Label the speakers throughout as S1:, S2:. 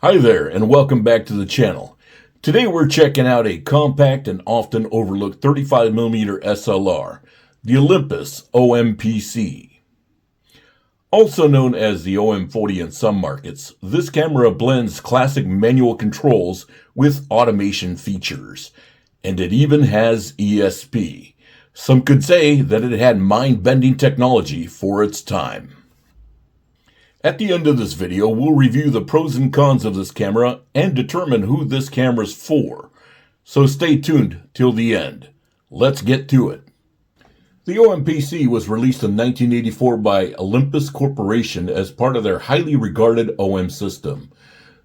S1: Hi there, and welcome back to the channel. Today we're checking out a compact and often overlooked 35mm SLR, the Olympus OM-PC. Also known as the OM-40 in some markets, this camera blends classic manual controls with automation features, and it even has ESP. Some could say that it had mind-bending technology for its time. At the end of this video, we'll review the pros and cons of this camera and determine who this camera's for. So stay tuned till the end. Let's get to it. The OM-PC was released in 1984 by Olympus Corporation as part of their highly regarded OM system.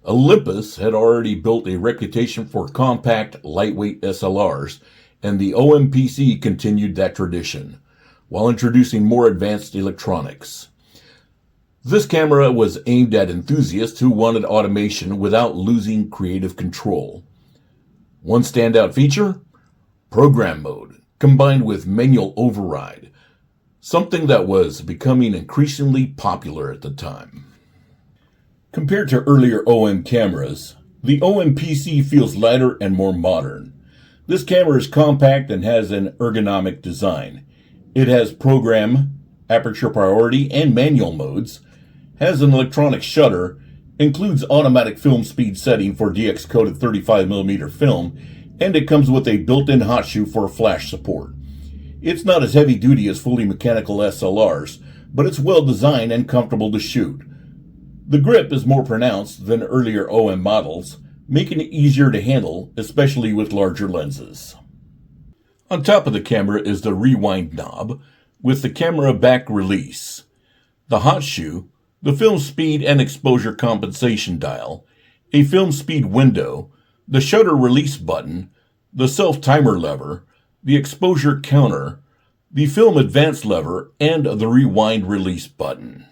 S1: Olympus had already built a reputation for compact, lightweight SLRs, and the OM-PC continued that tradition, while introducing more advanced electronics. This camera was aimed at enthusiasts who wanted automation without losing creative control. One standout feature? Program mode, combined with manual override, something that was becoming increasingly popular at the time. Compared to earlier OM cameras, the OM-PC feels lighter and more modern. This camera is compact and has an ergonomic design. It has program, aperture-priority, and manual modes, has an electronic shutter, includes automatic film speed setting for DX-coded 35mm film, and it comes with a built-in hot shoe for flash support. It's not as heavy-duty as fully mechanical SLRs, but it's well designed and comfortable to shoot. The grip is more pronounced than earlier OM models, making it easier to handle, especially with larger lenses. On top of the camera is the rewind knob with the camera back release, the hot shoe, the film speed and exposure compensation dial, a film speed window, the shutter release button, the self-timer lever, the exposure counter, the film advance lever, and the rewind release button.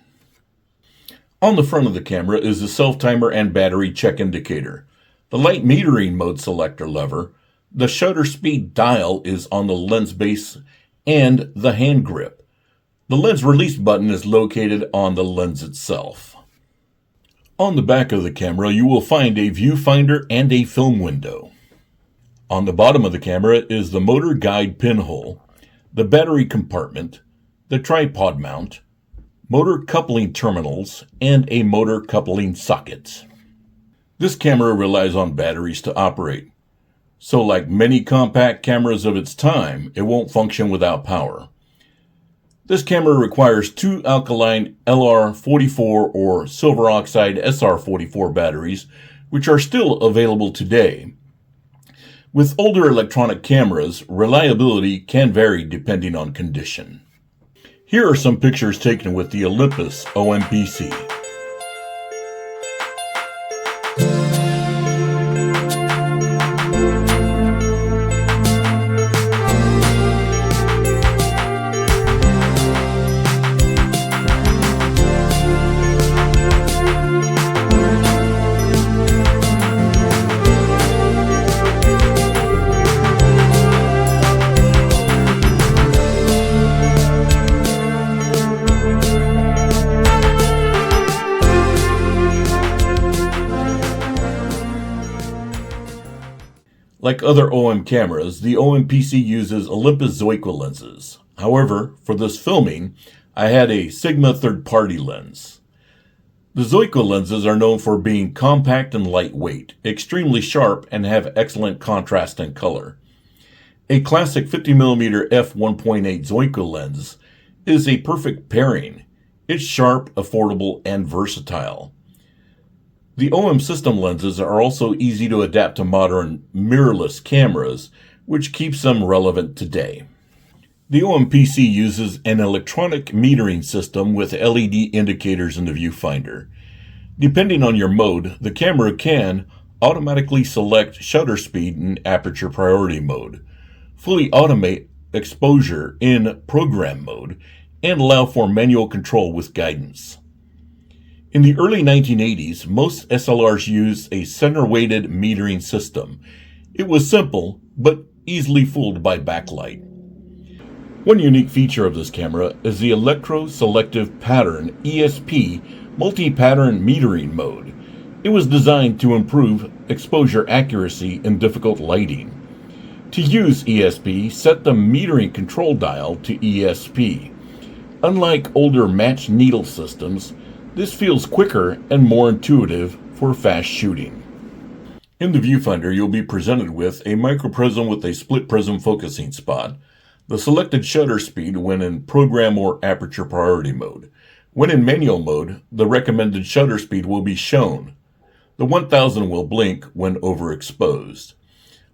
S1: On the front of the camera is the self-timer and battery check indicator, the light metering mode selector lever, the shutter speed dial is on the lens base, and the hand grip. The lens release button is located on the lens itself. On the back of the camera, you will find a viewfinder and a film window. On the bottom of the camera is the motor guide pinhole, the battery compartment, the tripod mount, motor coupling terminals, and a motor coupling socket. This camera relies on batteries to operate, so like many compact cameras of its time, it won't function without power. This camera requires two alkaline LR44 or silver oxide SR44 batteries, which are still available today. With older electronic cameras, reliability can vary depending on condition. Here are some pictures taken with the Olympus OM-PC. Like other OM cameras, the OM-PC uses Olympus Zuiko lenses. However, for this filming, I had a Sigma third-party lens. The Zuiko lenses are known for being compact and lightweight, extremely sharp, and have excellent contrast and color. A classic 50mm f1.8 Zuiko lens is a perfect pairing. It's sharp, affordable, and versatile. The OM system lenses are also easy to adapt to modern mirrorless cameras, which keeps them relevant today. The OM-PC uses an electronic metering system with LED indicators in the viewfinder. Depending on your mode, the camera can automatically select shutter speed in aperture priority mode, fully automate exposure in program mode, and allow for manual control with guidance. In the early 1980s, most SLRs used a center-weighted metering system. It was simple, but easily fooled by backlight. One unique feature of this camera is the Electro-Selective Pattern ESP multi-pattern metering mode. It was designed to improve exposure accuracy in difficult lighting. To use ESP, set the metering control dial to ESP. Unlike older matched needle systems, this feels quicker and more intuitive for fast shooting. In the viewfinder, you'll be presented with a microprism with a split prism focusing spot, the selected shutter speed when in program or aperture priority mode. When in manual mode, the recommended shutter speed will be shown. The 1000 will blink when overexposed.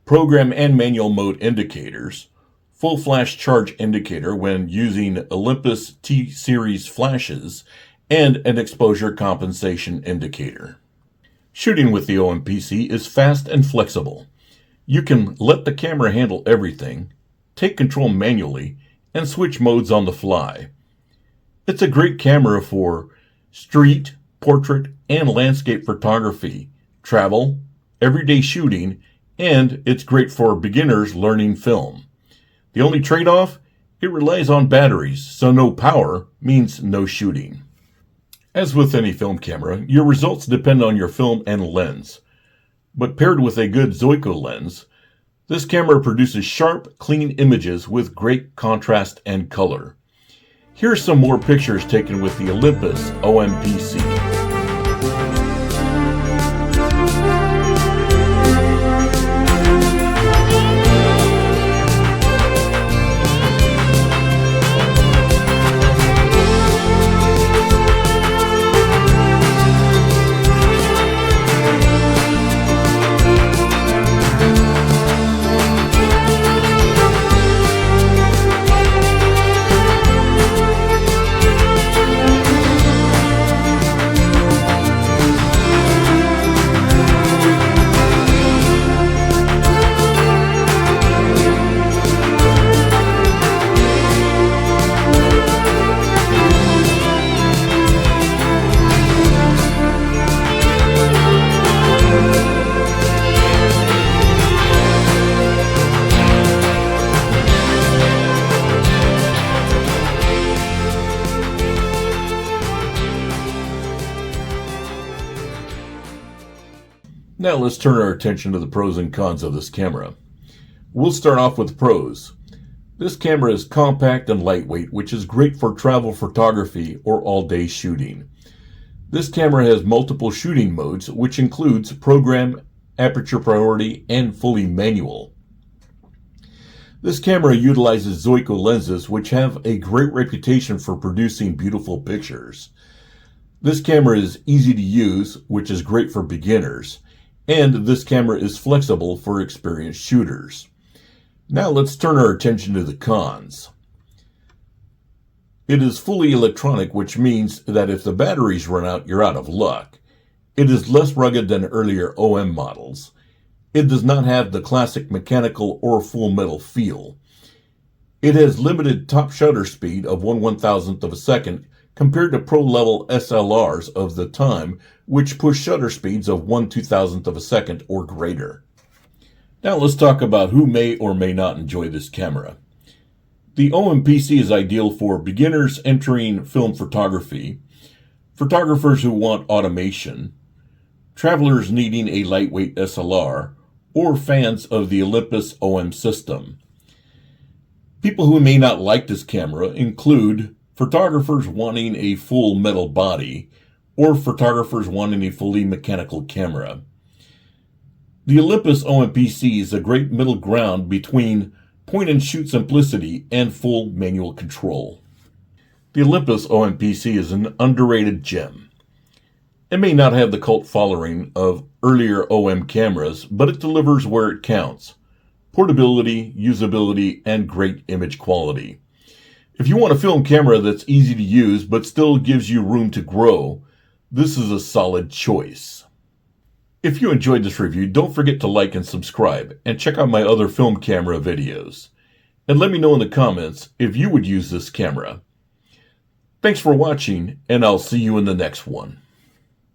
S1: Program and manual mode indicators, full flash charge indicator when using Olympus T-series flashes, and an exposure compensation indicator. Shooting with the OM-PC is fast and flexible. You can let the camera handle everything, take control manually, and switch modes on the fly. It's a great camera for street, portrait, and landscape photography, travel, everyday shooting, and it's great for beginners learning film. The only trade-off? It relies on batteries, so no power means no shooting. As with any film camera, your results depend on your film and lens. But paired with a good Zuiko lens, this camera produces sharp, clean images with great contrast and color. Here's some more pictures taken with the Olympus OM-PC. Now let's turn our attention to the pros and cons of this camera. We'll start off with pros. This camera is compact and lightweight, which is great for travel photography or all-day shooting. This camera has multiple shooting modes, which includes program, aperture priority, and fully manual. This camera utilizes Zuiko lenses, which have a great reputation for producing beautiful pictures. This camera is easy to use, which is great for beginners. And this camera is flexible for experienced shooters. Now let's turn our attention to the cons. It is fully electronic, which means that if the batteries run out, you're out of luck. It is less rugged than earlier OM models. It does not have the classic mechanical or full metal feel. It has limited top shutter speed of 1/1000th of a second compared to pro-level SLRs of the time, which push shutter speeds of 1/2000th of a second or greater. Now let's talk about who may or may not enjoy this camera. The OM-PC is ideal for beginners entering film photography, photographers who want automation, travelers needing a lightweight SLR, or fans of the Olympus OM system. People who may not like this camera include photographers wanting a full metal body, or photographers wanting a fully mechanical camera. The Olympus OM-PC is a great middle ground between point-and-shoot simplicity and full manual control. The Olympus OM-PC is an underrated gem. It may not have the cult following of earlier OM cameras, but it delivers where it counts: portability, usability, and great image quality. If you want a film camera that's easy to use but still gives you room to grow, this is a solid choice. If you enjoyed this review, don't forget to like and subscribe, and check out my other film camera videos. And let me know in the comments if you would use this camera. Thanks for watching, and I'll see you in the next one.